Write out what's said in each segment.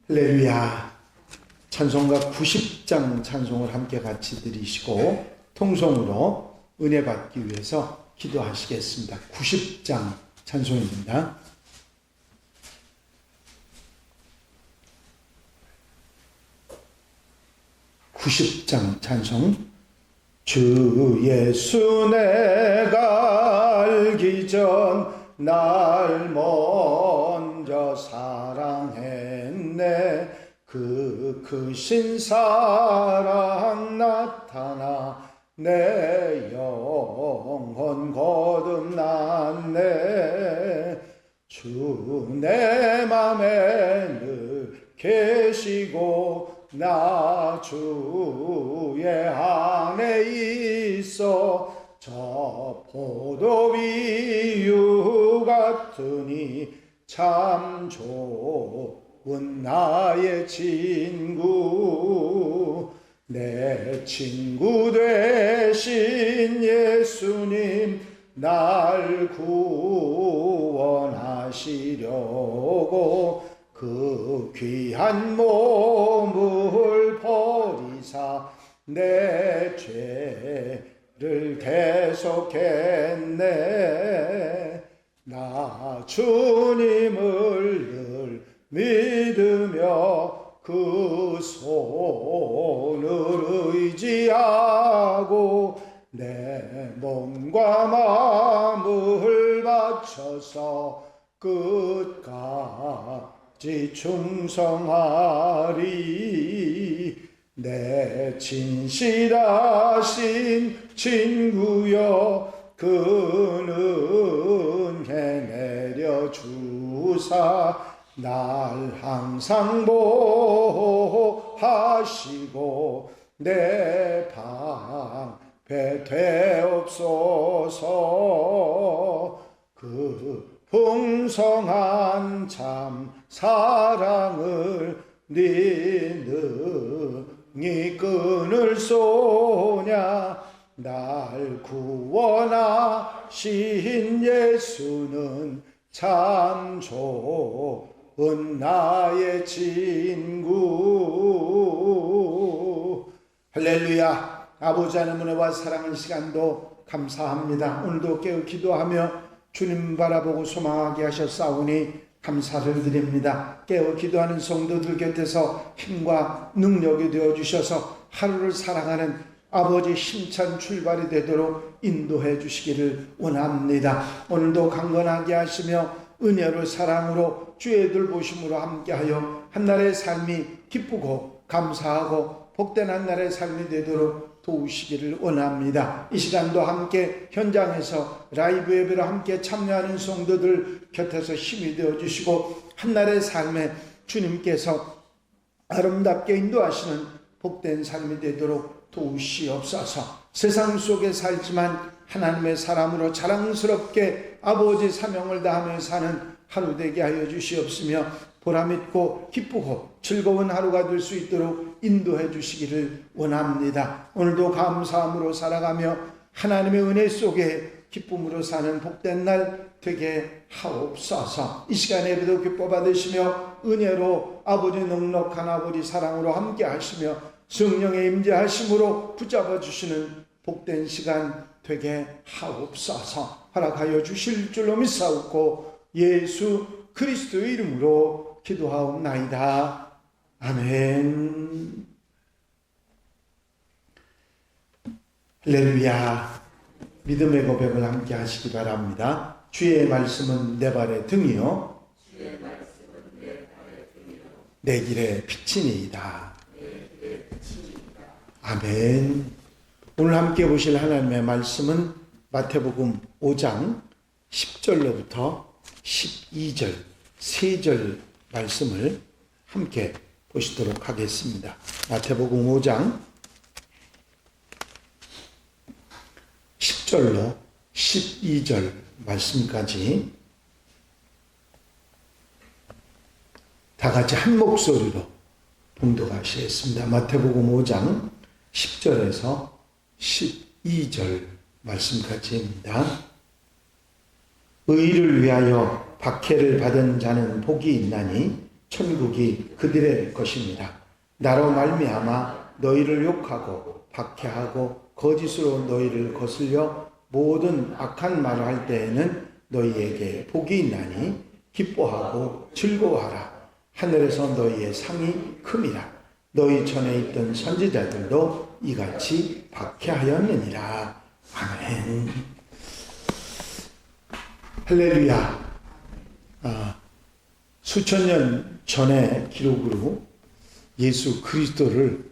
할렐루야. 찬송가 90장 찬송을 함께 같이 드리시고 통성으로 은혜 받기 위해서 기도하시겠습니다. 90장 찬송입니다. (90장) 찬송. 주 예수 내가 알기 전 날 먼저 사랑했네. 그 크신 사랑 나타나 내 영혼 거듭났네. 주 내 맘에 늘 계시고 나 주의 안에 있어. 저 포도비유 같으니 참 좋은 나의 친구. 내 친구 되신 예수님 날 구원하시려고 그 귀한 몸을 버리사 내 죄를 대속했네. 나 주님을 늘 믿으며 그 손을 의지하고 내 몸과 마음을 바쳐서 끝까지 충성하리. 내 진실하신 친구여 그는 은혜 내려주사 날 항상 보호하시고 내 방패 되옵소서. 그 풍성한 참 사랑을 네 능히 끊을 소냐. 날 구원하신 예수는 참 좋은 나의 친구. 할렐루야. 아버지 하나님 은혜와 사랑의 시간도 감사합니다. 오늘도 깨어 기도하며 주님 바라보고 소망하게 하셨사오니 감사를 드립니다. 깨어 기도하는 성도들 곁에서 힘과 능력이 되어주셔서 하루를 살아가는 아버지 힘찬 출발이 되도록 인도해 주시기를 원합니다. 오늘도 강건하게 하시며 은혜로 사랑으로 주의 돌보심으로 함께하여 한날의 삶이 기쁘고 감사하고 복된 한날의 삶이 되도록 도우시기를 원합니다. 이 시간도 함께 현장에서 라이브 예배로 함께 참여하는 성도들 곁에서 힘이 되어주시고 한날의 삶에 주님께서 아름답게 인도하시는 복된 삶이 되도록 도우시옵소서. 세상 속에 살지만 하나님의 사람으로 자랑스럽게 아버지 사명을 다하며 사는 하루 되게 하여 주시옵으며 보람있고 기쁘고 즐거운 하루가 될 수 있도록 인도해 주시기를 원합니다. 오늘도 감사함으로 살아가며 하나님의 은혜 속에 기쁨으로 사는 복된 날 되게 하옵소서. 이 시간에 예배도 기뻐 받으시며 은혜로 아버지 넉넉한 아버지 사랑으로 함께 하시며 성령의 임재하심으로 붙잡아 주시는 복된 시간 되게 하옵소서. 허락하여 주실 줄로 믿사옵고 예수 그리스도의 이름으로 기도하옵나이다. 아멘. 할렐루야. 믿음의 고백을 함께 하시기 바랍니다. 주의 말씀은 내 발의 등이요 내 길의 빛이니이다. 아멘. 오늘 함께 보실 하나님의 말씀은 마태복음 5장 10절로부터 12절 3절 말씀을 함께 보시도록 하겠습니다. 마태복음 5장 10절로 12절 말씀까지 다 같이 한 목소리로 봉독하시겠습니다. 마태복음 5장 10절에서 12절 말씀까지입니다. 의를 위하여 박해를 받은 자는 복이 있나니 천국이 그들의 것입니다. 나로 말미암아 너희를 욕하고 박해하고 거짓으로 너희를 거슬려 모든 악한 말을 할 때에는 너희에게 복이 있나니 기뻐하고 즐거워하라. 하늘에서 너희의 상이 큼이라. 너희 전에 있던 선지자들도 이같이 박해하였느니라. 아멘. 할렐루야. 수천 년 전의 기록으로 예수 그리스도를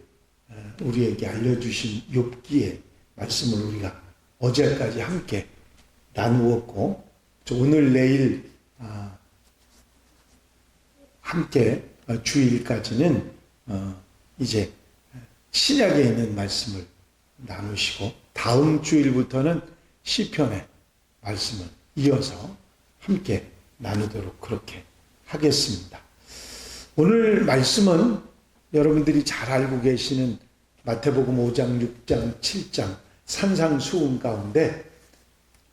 우리에게 알려주신 욥기의 말씀을 우리가 어제까지 함께 나누었고, 오늘 내일 함께 주일까지는 이제 신약에 있는 말씀을 나누시고, 다음 주일부터는 시편의 말씀을 이어서 함께 나누도록 그렇게 하겠습니다. 오늘 말씀은 여러분들이 잘 알고 계시는 마태복음 5장, 6장, 7장 산상수훈 가운데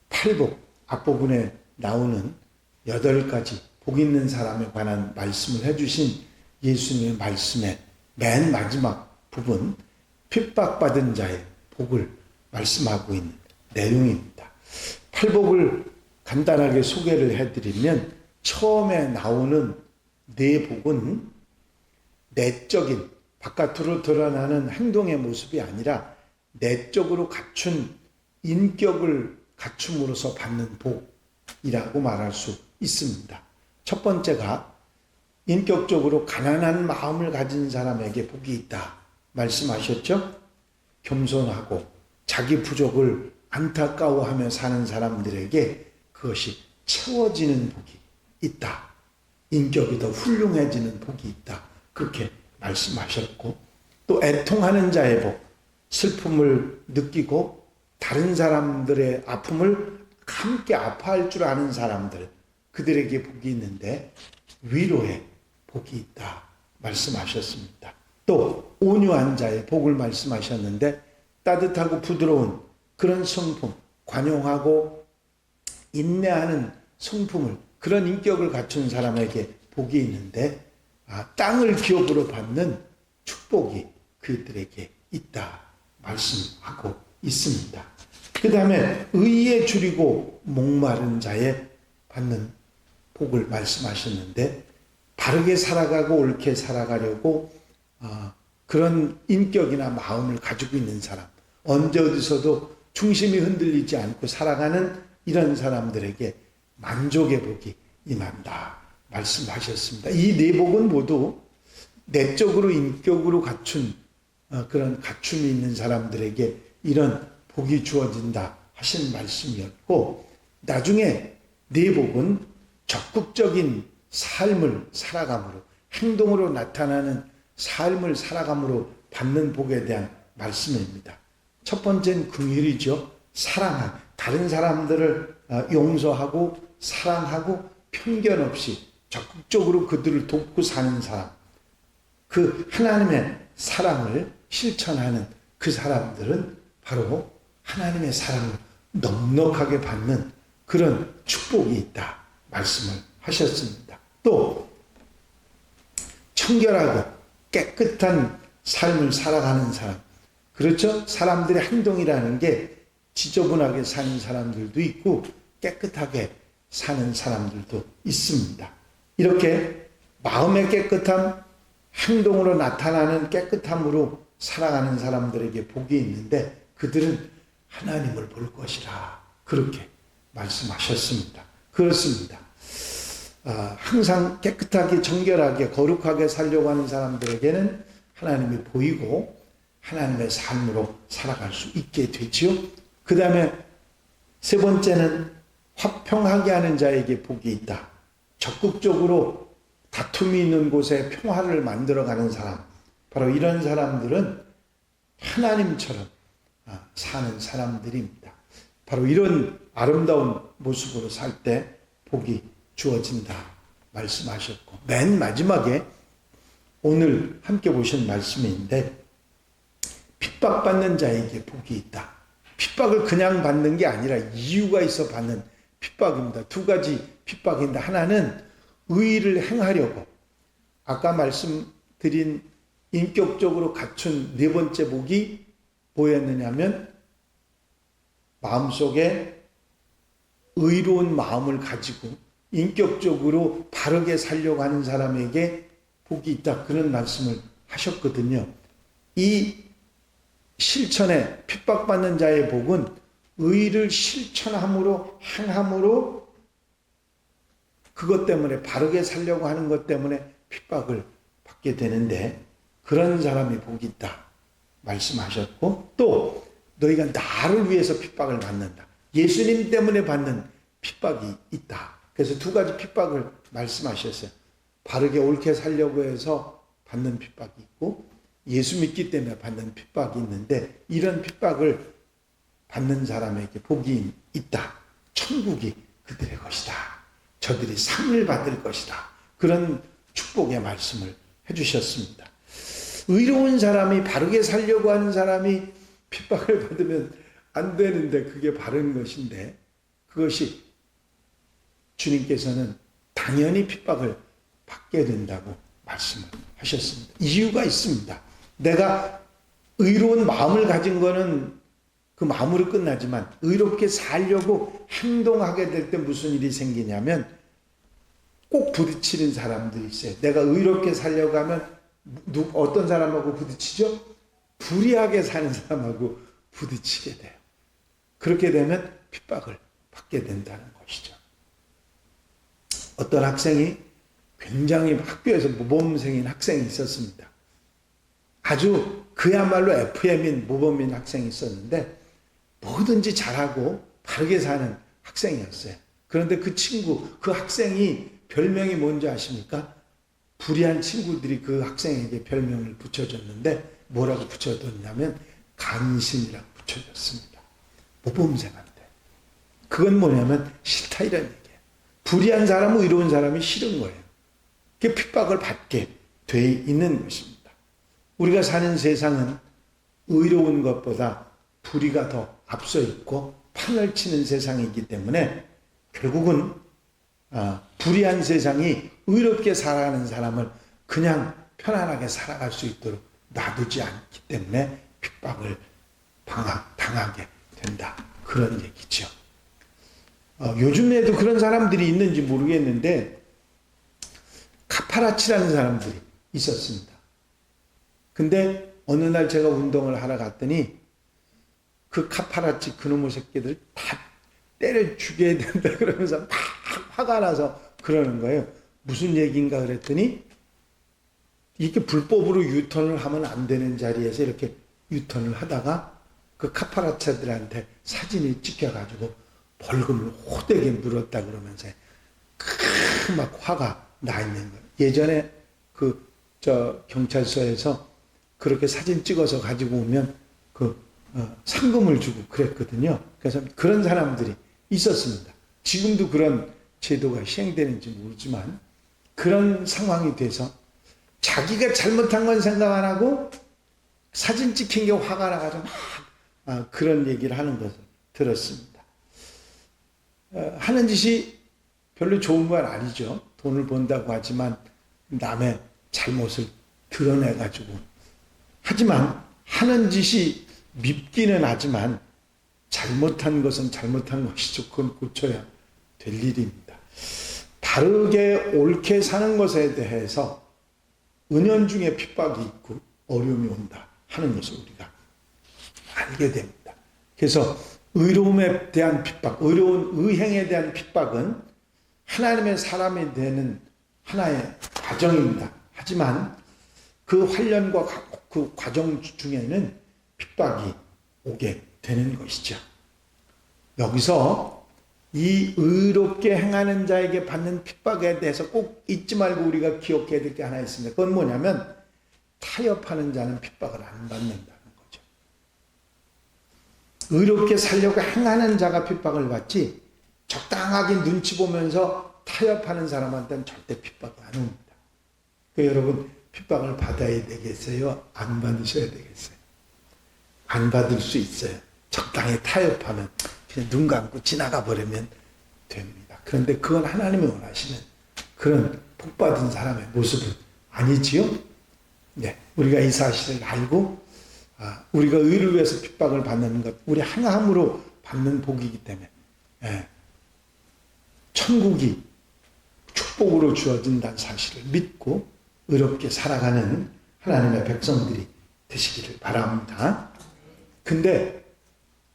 팔복 앞부분에 나오는 8가지 복 있는 사람에 관한 말씀을 해주신 예수님의 말씀의 맨 마지막 부분, 핍박받은 자의 복을 말씀하고 있는 내용입니다. 팔복을 간단하게 소개를 해드리면, 처음에 나오는 네 복은 내적인 바깥으로 드러나는 행동의 모습이 아니라 내적으로 갖춘 인격을 갖춤으로써 받는 복이라고 말할 수 있습니다. 첫 번째가 인격적으로 가난한 마음을 가진 사람에게 복이 있다 말씀하셨죠? 겸손하고 자기 부족을 안타까워하며 사는 사람들에게 그것이 채워지는 복이 있다. 인격이 더 훌륭해지는 복이 있다. 그렇게 말씀하셨고, 또 애통하는 자의 복, 슬픔을 느끼고 다른 사람들의 아픔을 함께 아파할 줄 아는 사람들, 그들에게 복이 있는데 위로의 복이 있다 말씀하셨습니다. 또 온유한 자의 복을 말씀하셨는데, 따뜻하고 부드러운 그런 성품, 관용하고 인내하는 성품을, 그런 인격을 갖춘 사람에게 복이 있는데 땅을 기업으로 받는 축복이 그들에게 있다 말씀하고 있습니다. 그 다음에 의에 줄이고 목마른 자에 받는 복을 말씀하셨는데, 바르게 살아가고 옳게 살아가려고 그런 인격이나 마음을 가지고 있는 사람, 언제 어디서도 중심이 흔들리지 않고 살아가는 이런 사람들에게 만족의 복이 임한다 말씀하셨습니다. 이 네 복은 모두 내적으로 인격으로 갖춘 그런 갖춤이 있는 사람들에게 이런 복이 주어진다 하신 말씀이었고, 나중에 네 복은 적극적인 삶을 살아감으로, 행동으로 나타나는 삶을 살아감으로 받는 복에 대한 말씀입니다. 첫 번째는 긍휼이죠. 사랑한, 다른 사람들을 용서하고 사랑하고 편견 없이 적극적으로 그들을 돕고 사는 사람, 그 하나님의 사랑을 실천하는 그 사람들은 바로 하나님의 사랑을 넉넉하게 받는 그런 축복이 있다 말씀을 하셨습니다. 또 청결하고 깨끗한 삶을 살아가는 사람, 그렇죠? 사람들의 행동이라는 게 지저분하게 사는 사람들도 있고 깨끗하게 사는 사람들도 있습니다. 이렇게 마음의 깨끗함, 행동으로 나타나는 깨끗함으로 살아가는 사람들에게 복이 있는데, 그들은 하나님을 볼 것이라 그렇게 말씀하셨습니다. 그렇습니다. 항상 깨끗하게 정결하게 거룩하게 살려고 하는 사람들에게는 하나님이 보이고 하나님의 삶으로 살아갈 수 있게 되지요. 그 다음에 세 번째는 화평하게 하는 자에게 복이 있다. 적극적으로 다툼이 있는 곳에 평화를 만들어가는 사람, 바로 이런 사람들은 하나님처럼 사는 사람들입니다. 바로 이런 아름다운 모습으로 살 때 복이 주어진다 말씀하셨고, 맨 마지막에 오늘 함께 보신 말씀인데, 핍박받는 자에게 복이 있다. 핍박을 그냥 받는 게 아니라 이유가 있어 받는 핍박입니다. 두 가지 핍박인데, 하나는 의의를 행하려고 아까 말씀드린 인격적으로 갖춘 네 번째 복이 뭐였느냐면 마음속에 의로운 마음을 가지고 인격적으로 바르게 살려고 하는 사람에게 복이 있다. 그런 말씀을 하셨거든요. 이 실천에 핍박받는 자의 복은 의를 실천함으로 행함으로 그것 때문에 바르게 살려고 하는 것 때문에 핍박을 받게 되는데 그런 사람이 복이 있다 말씀하셨고 또 너희가 나를 위해서 핍박을 받는다. 예수님 때문에 받는 핍박이 있다. 그래서 두 가지 핍박을 말씀하셨어요. 바르게 옳게 살려고 해서 받는 핍박이 있고 예수 믿기 때문에 받는 핍박이 있는데 이런 핍박을 받는 사람에게 복이 있다. 천국이 그들의 것이다. 저들이 상을 받을 것이다. 그런 축복의 말씀을 해주셨습니다. 의로운 사람이 바르게 살려고 하는 사람이 핍박을 받으면 안 되는데 그게 바른 것인데 그것이 주님께서는 당연히 핍박을 받게 된다고 말씀을 하셨습니다. 이유가 있습니다. 내가 의로운 마음을 가진 거는 그 마음으로 끝나지만 의롭게 살려고 행동하게 될 때 무슨 일이 생기냐면 꼭 부딪히는 사람들이 있어요. 내가 의롭게 살려고 하면 어떤 사람하고 부딪히죠? 불의하게 사는 사람하고 부딪히게 돼요. 그렇게 되면 핍박을 받게 된다는 것이죠. 어떤 학생이 굉장히 학교에서 모범생인 학생이 있었습니다. 아주 그야말로 FM인 모범인 학생이 있었는데 뭐든지 잘하고 바르게 사는 학생이었어요. 그런데 그 친구, 그 학생이 별명이 뭔지 아십니까? 불의한 친구들이 그 학생에게 별명을 붙여줬는데 뭐라고 붙여줬냐면 간신이라고 붙여줬습니다. 모범생한테. 그건 뭐냐면 싫다 이런 얘기예요. 불의한 사람, 의로운 사람이 싫은 거예요. 그게 핍박을 받게 돼 있는 것입니다. 우리가 사는 세상은 의로운 것보다 불의가 더 앞서 있고 판을 치는 세상이기 때문에 결국은 불의한 세상이 의롭게 살아가는 사람을 그냥 편안하게 살아갈 수 있도록 놔두지 않기 때문에 핍박을 당하게 된다. 그런 얘기죠. 요즘에도 그런 사람들이 있는지 모르겠는데 카파라치라는 사람들이 있었습니다. 근데 어느 날 제가 운동을 하러 갔더니 그 카파라치 그놈의 새끼들 다 때려 죽여야 된다 그러면서 막 화가 나서 그러는 거예요. 무슨 얘기인가 그랬더니 이렇게 불법으로 유턴을 하면 안 되는 자리에서 이렇게 유턴을 하다가 그 카파라치들한테 사진이 찍혀가지고 벌금을 호되게 물었다 그러면서 막 화가 나 있는 거예요. 예전에 경찰서에서 그렇게 사진 찍어서 가지고 오면 상금을 주고 그랬거든요. 그래서 그런 사람들이 있었습니다. 지금도 그런 제도가 시행되는지 모르지만 그런 상황이 돼서 자기가 잘못한 건 생각 안 하고 사진 찍힌 게 화가 나가지고 막 그런 얘기를 하는 것을 들었습니다. 하는 짓이 별로 좋은 건 아니죠. 돈을 번다고 하지만 남의 잘못을 드러내가지고 하지만 하는 짓이 밉기는 하지만 잘못한 것은 잘못한 것이죠. 그건 고쳐야 될 일입니다. 바르게 옳게 사는 것에 대해서 은연중에 핍박이 있고 어려움이 온다 하는 것을 우리가 알게 됩니다. 그래서 의로움에 대한 핍박, 의로운 의행에 대한 핍박은 하나님의 사람이 되는 하나의 과정입니다. 하지만 그 훈련과 그 과정 중에는 핍박이 오게 되는 것이죠. 여기서 이 의롭게 행하는 자에게 받는 핍박에 대해서 꼭 잊지 말고 우리가 기억해야 될 게 하나 있습니다. 그건 뭐냐면 타협하는 자는 핍박을 안 받는다는 거죠. 의롭게 살려고 행하는 자가 핍박을 받지 적당하게 눈치 보면서 타협하는 사람한테는 절대 핍박이 안 옵니다. 그러니까 여러분 핍박을 받아야 되겠어요? 안 받으셔야 되겠어요? 안 받을 수 있어요. 적당히 타협하면 그냥 눈 감고 지나가 버리면 됩니다. 그런데 그건 하나님이 원하시는 그런 복받은 사람의 모습을 아니지요? 네, 우리가 이 사실을 알고 우리가 의를 위해서 핍박을 받는 것, 우리 하나함으로 받는 복이기 때문에 천국이 축복으로 주어진다는 사실을 믿고 의롭게 살아가는 하나님의 백성들이 되시기를 바랍니다. 근데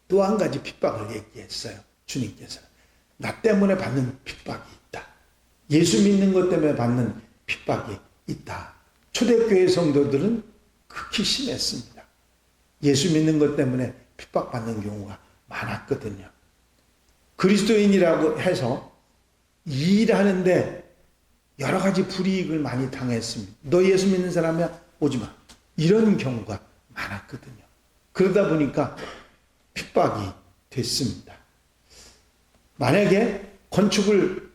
또 한 가지 핍박을 얘기했어요. 주님께서. 나 때문에 받는 핍박이 있다. 예수 믿는 것 때문에 받는 핍박이 있다. 초대교회 성도들은 극히 심했습니다. 예수 믿는 것 때문에 핍박받는 경우가 많았거든요. 그리스도인이라고 해서 일하는데 여러 가지 불이익을 많이 당했습니다. 너 예수 믿는 사람이야? 오지 마. 이런 경우가 많았거든요. 그러다 보니까 핍박이 됐습니다. 만약에 건축을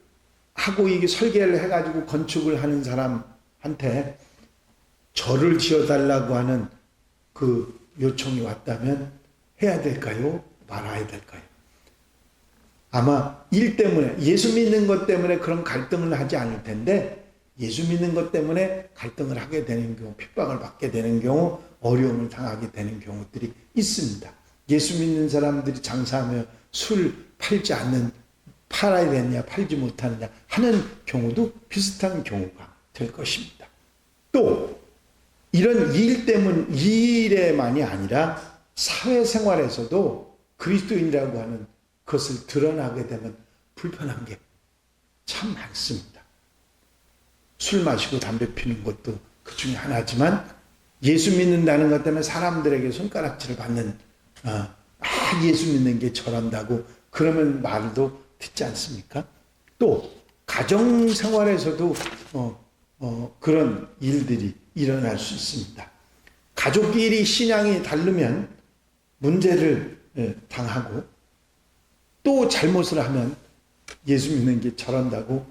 하고 이게 설계를 해가지고 건축을 하는 사람한테 절을 지어달라고 하는 그 요청이 왔다면 해야 될까요? 말아야 될까요? 아마 일 때문에, 예수 믿는 것 때문에 그런 갈등을 하지 않을 텐데, 예수 믿는 것 때문에 갈등을 하게 되는 경우, 핍박을 받게 되는 경우, 어려움을 당하게 되는 경우들이 있습니다. 예수 믿는 사람들이 장사하며 술 팔지 않는, 팔아야 되느냐, 팔지 못하느냐 하는 경우도 비슷한 경우가 될 것입니다. 또 이런 일 때문, 일에만이 아니라 사회생활에서도 그리스도인이라고 하는 그것을 드러나게 되면 불편한 게 참 많습니다. 술 마시고 담배 피는 것도 그 중에 하나지만, 예수 믿는다는 것 때문에 사람들에게 손가락질을 받는, 예수 믿는 게 저런다고 그러면 말도 듣지 않습니까? 또 가정생활에서도 그런 일들이 일어날 수 있습니다. 가족끼리 신앙이 다르면 문제를 당하고, 또 잘못을 하면 예수 믿는 게 저런다고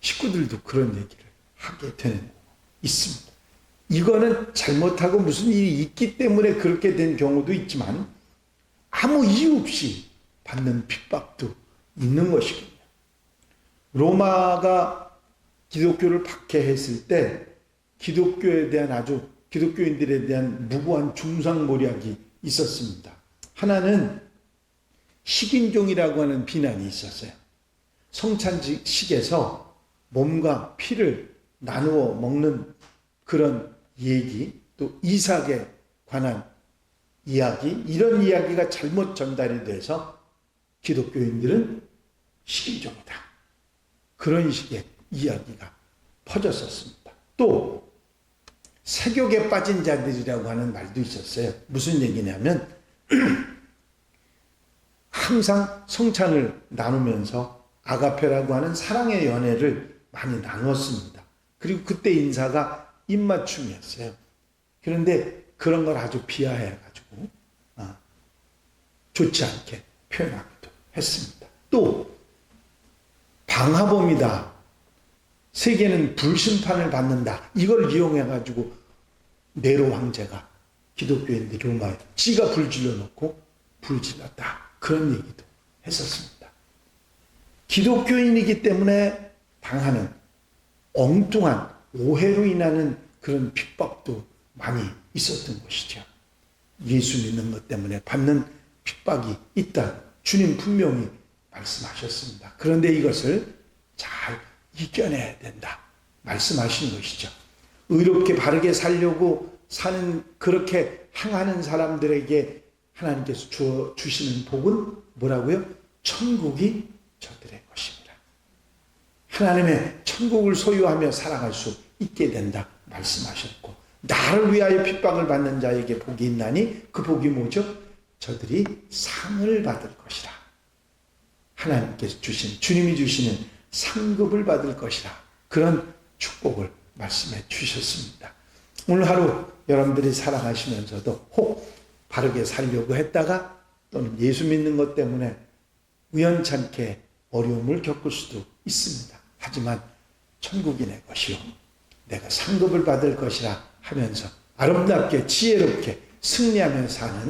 식구들도 그런 얘기를 하게 되는 경우가 있습니다. 이거는 잘못하고 무슨 일이 있기 때문에 그렇게 된 경우도 있지만, 아무 이유 없이 받는 핍박도 있는 것이군요. 로마가 기독교를 박해했을 때 기독교에 대한 기독교인들에 대한 무고한 중상모략이 있었습니다. 하나는 식인종이라고 하는 비난이 있었어요. 성찬식에서 몸과 피를 나누어 먹는 그런 얘기, 또 이삭에 관한 이야기, 이런 이야기가 잘못 전달이 돼서 기독교인들은 식인종이다, 그런 식의 이야기가 퍼졌었습니다. 또 세욕에 빠진 자들이라고 하는 말도 있었어요. 무슨 얘기냐면 항상 성찬을 나누면서 아가페라고 하는 사랑의 연애를 많이 나눴습니다. 그리고 그때 인사가 입맞춤이었어요. 그런데 그런 걸 아주 비하해가지고 좋지 않게 표현하기도 했습니다. 또 방화범이다, 세계는 불심판을 받는다, 이걸 이용해가지고 네로 황제가 기독교인들 로마에 지가 불질러 놓고 불질렀다, 그런 얘기도 했었습니다. 기독교인이기 때문에 당하는 엉뚱한 오해로 인하는 그런 핍박도 많이 있었던 것이죠. 예수 믿는 것 때문에 받는 핍박이 있다, 주님 분명히 말씀하셨습니다. 그런데 이것을 잘 이겨내야 된다 말씀하신 것이죠. 의롭게 바르게 살려고 사는, 그렇게 행하는 사람들에게 하나님께서 주시는 복은 뭐라고요? 천국이 저들의 것입니다. 하나님의 천국을 소유하며 살아갈 수 있게 된다 말씀하셨고, 나를 위하여 핍박을 받는 자에게 복이 있나니 그 복이 뭐죠? 저들이 상을 받을 것이라. 하나님께서 주신, 주님이 주시는 상급을 받을 것이라, 그런 축복을 말씀해 주셨습니다. 오늘 하루 여러분들이 살아가시면서도 혹 바르게 살려고 했다가 또는 예수 믿는 것 때문에 우연찮게 어려움을 겪을 수도 있습니다. 하지만 천국이 내 것이요 내가 상급을 받을 것이라 하면서 아름답게 지혜롭게 승리하며 사는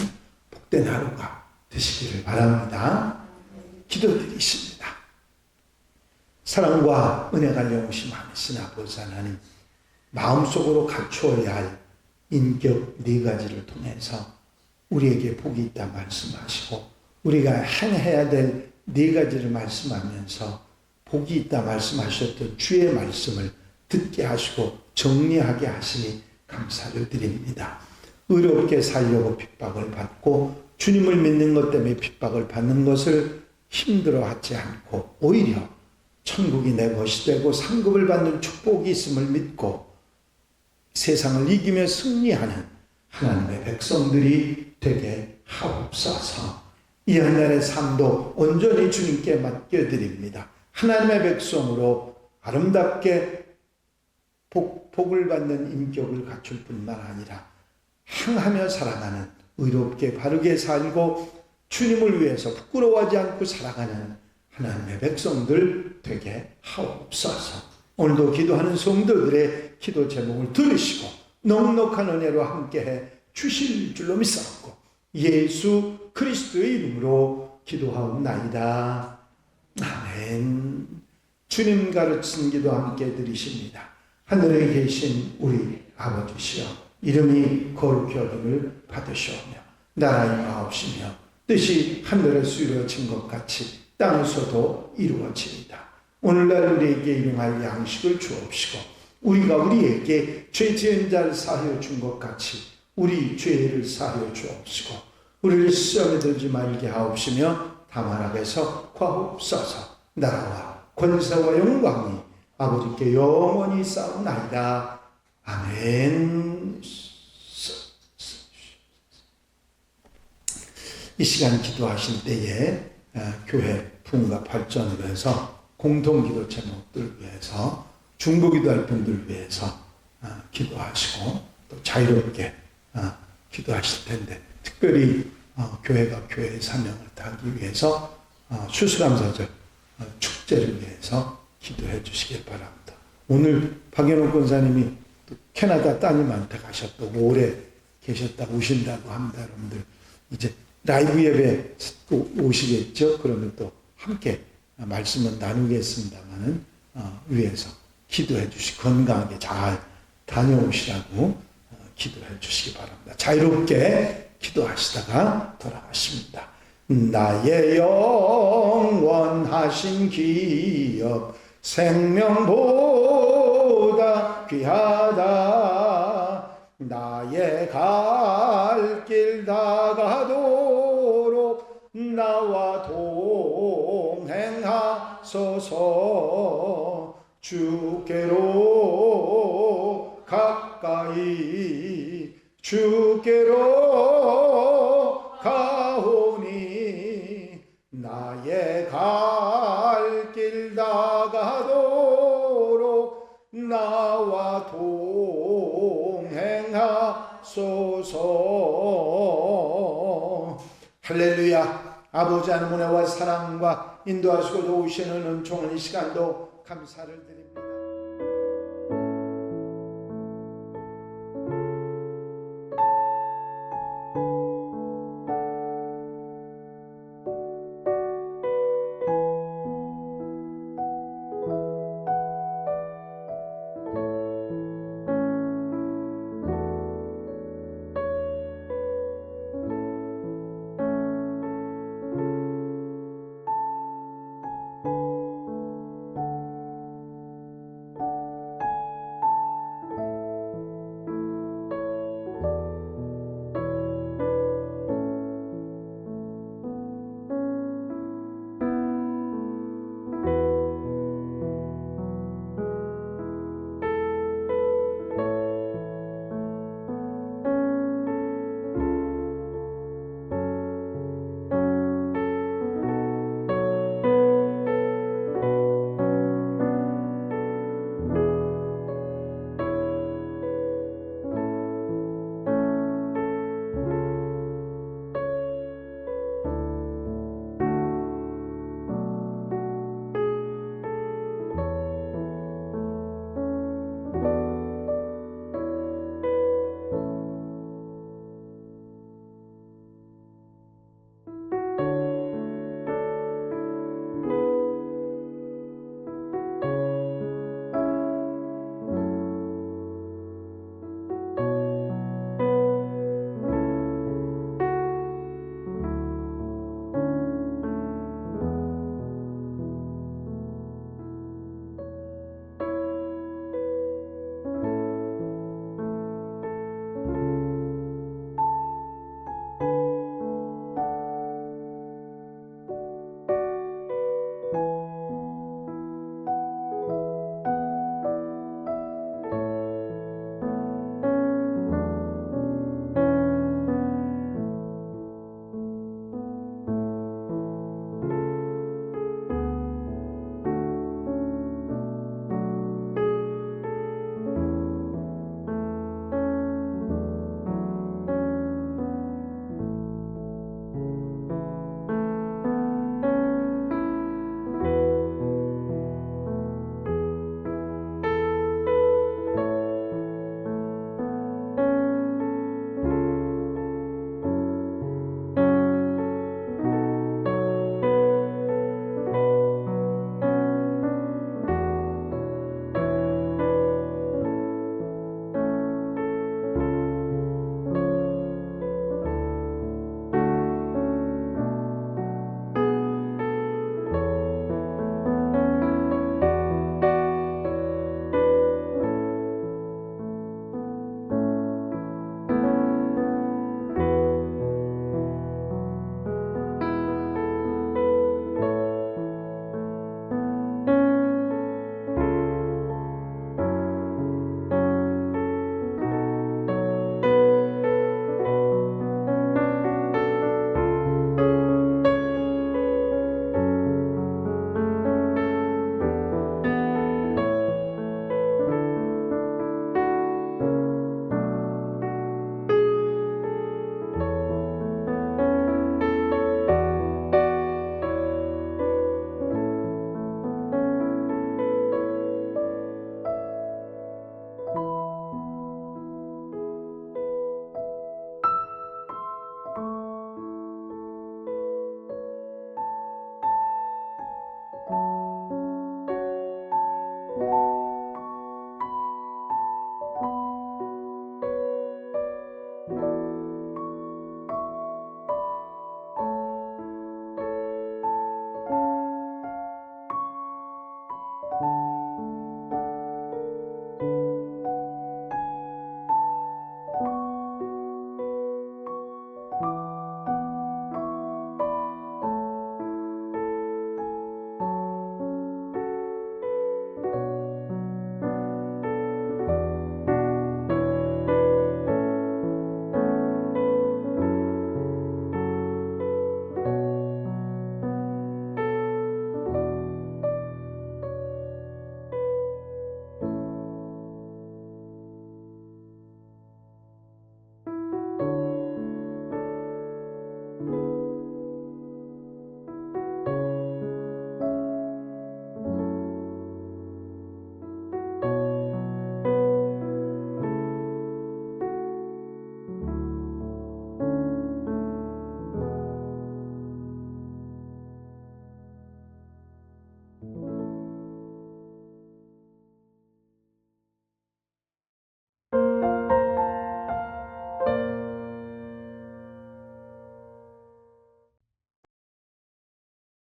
복된 하루가 되시기를 바랍니다. 기도드리십니다. 사랑과 은혜가 영원히 많으신 아버지 하나님, 마음속으로 갖추어야 할 인격 네 가지를 통해서 우리에게 복이 있다 말씀하시고, 우리가 행해야 될 네 가지를 말씀하면서 복이 있다 말씀하셨던 주의 말씀을 듣게 하시고 정리하게 하시니 감사를 드립니다. 의롭게 살려고 핍박을 받고 주님을 믿는 것 때문에 핍박을 받는 것을 힘들어하지 않고 오히려 천국이 내 것이 되고 상급을 받는 축복이 있음을 믿고 세상을 이기며 승리하는 하나님의 백성들이 되게 하옵소서. 이 한 날의 삶도 온전히 주님께 맡겨드립니다. 하나님의 백성으로 아름답게 복을 받는 인격을 갖출 뿐만 아니라 향하며 살아가는, 의롭게 바르게 살고 주님을 위해서 부끄러워하지 않고 살아가는 하나님의 백성들 되게 하옵소서. 오늘도 기도하는 성도들의 기도 제목을 들으시고 넉넉한 은혜로 함께해 주실 줄로 믿사옵고 예수 그리스도의 이름으로 기도하옵나이다. 아멘. 주님 가르친 기도 함께 드리십니다. 하늘에 계신 우리 아버지시여, 이름이 거룩히 여김을 받으시오며 나라 임하옵시며 뜻이 하늘에서 이루어진 것 같이 땅에서도 이루어지이다. 오늘날 우리에게 일용할 양식을 주옵시고 우리가 우리에게 죄 지은 자를 사하여 준 것 같이 우리 죄를 사하여 주옵시고 우리를 시험에 들지 말게 하옵시며 다만 악에서 구하옵소서. 나라와 권세와 영광이 아버지께 영원히 쌓옵나이다. 아멘. 이 시간 기도하실 때에 교회 부흥과 발전을 위해서 공동기도 제목들 위해서 중보기도할 분들 위해서 기도하시고 또 자유롭게 기도하실 텐데, 특별히 교회가 교회의 사명을 다하기 위해서 추수감사절 축제를 위해서 기도해 주시길 바랍니다. 오늘 박연옥 권사님이 또 캐나다 따님한테 가셨다고, 오래 계셨다고 오신다고 합니다. 여러분들 이제 라이브 예배 또 오시겠죠? 그러면 또 함께 말씀은 나누겠습니다만은 위해서 기도해 주시고 건강하게 잘 다녀오시라고 기도해 주시기 바랍니다. 자유롭게 기도하시다가 돌아가십니다. 나의 영원하신 기업 생명보다 귀하다. 나의 갈 길 다가도록 나와 동행하소서. 주께로 가까이 주께로 가오니 나의 갈 길 다가도록 나와 동행하소서. 할렐루야. 아버지 하나님의 은혜와 사랑과 인도하시고 도우시는 은총을 이 시간도 감사를 드립니다.